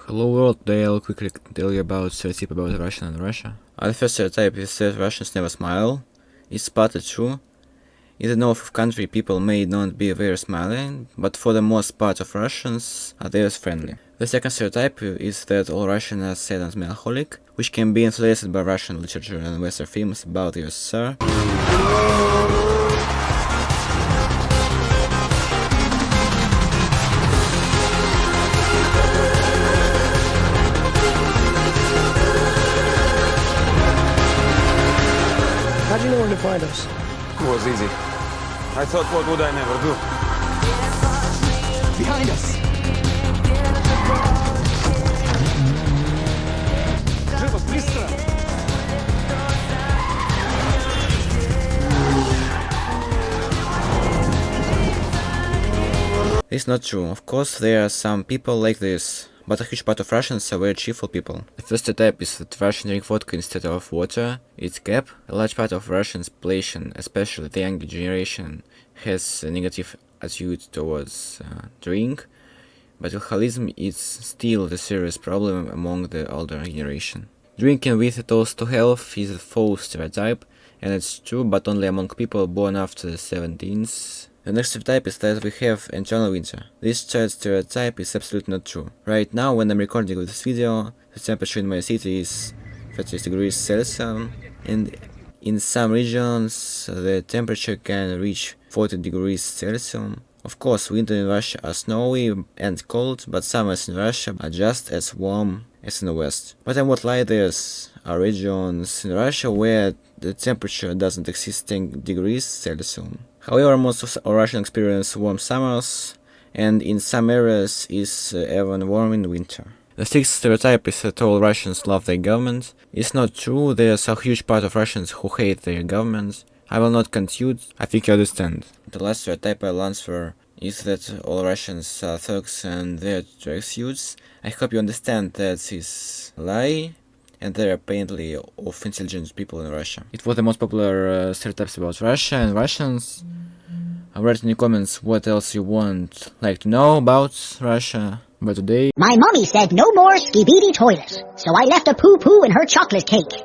Hello world, today I'll quickly tell you about stereotype about Russia and Russia. The first stereotype is that Russians never smile. It's partly true. In the north of country people may not be very smiling, but for the most part of Russians they are friendly. The second stereotype is that all Russians are sad and melancholic, which can be influenced by Russian literature and Western films about the USSR. How'd you know where to find us? It was easy. I thought, what would I never do? Behind us! Живо, быстро! It's not true. Of course, there are some people like this, but a huge part of Russians are very cheerful people. The first stereotype is that Russians drink vodka instead of water. It's cap. A large part of Russians population, especially the younger generation, has a negative attitude towards drink, but alcoholism is still the serious problem among the older generation. Drinking with a toast to health is a false stereotype, and it's true, but only among people born after the 17th. The next stereotype is that we have eternal winter. This child stereotype is absolutely not true. Right now, when I'm recording this video, the temperature in my city is 30 degrees Celsius, and in some regions the temperature can reach 40 degrees Celsius. Of course, winter in Russia are snowy and cold, but summers in Russia are just as warm as in the west. But I won't lie, there's are regions in Russia where the temperature doesn't exceed 10 degrees Celsius. However, most of Russians experience warm summers, and in some areas is even warm in winter. The sixth stereotype is that all Russians love their government. It's not true. There's a huge part of Russians who hate their government. I will not conclude. I think you understand. The last stereotype I'll answer is that all Russians are thugs and they're tracksuits. I hope you understand that is a lie, and there are apparently of intelligent people in Russia. It was the most popular stereotypes about Russia and Russians. Write in the comments what else you want like to know about Russia. But today, my mommy said no more skibidi toilets, so I left a poo-poo in her chocolate cake.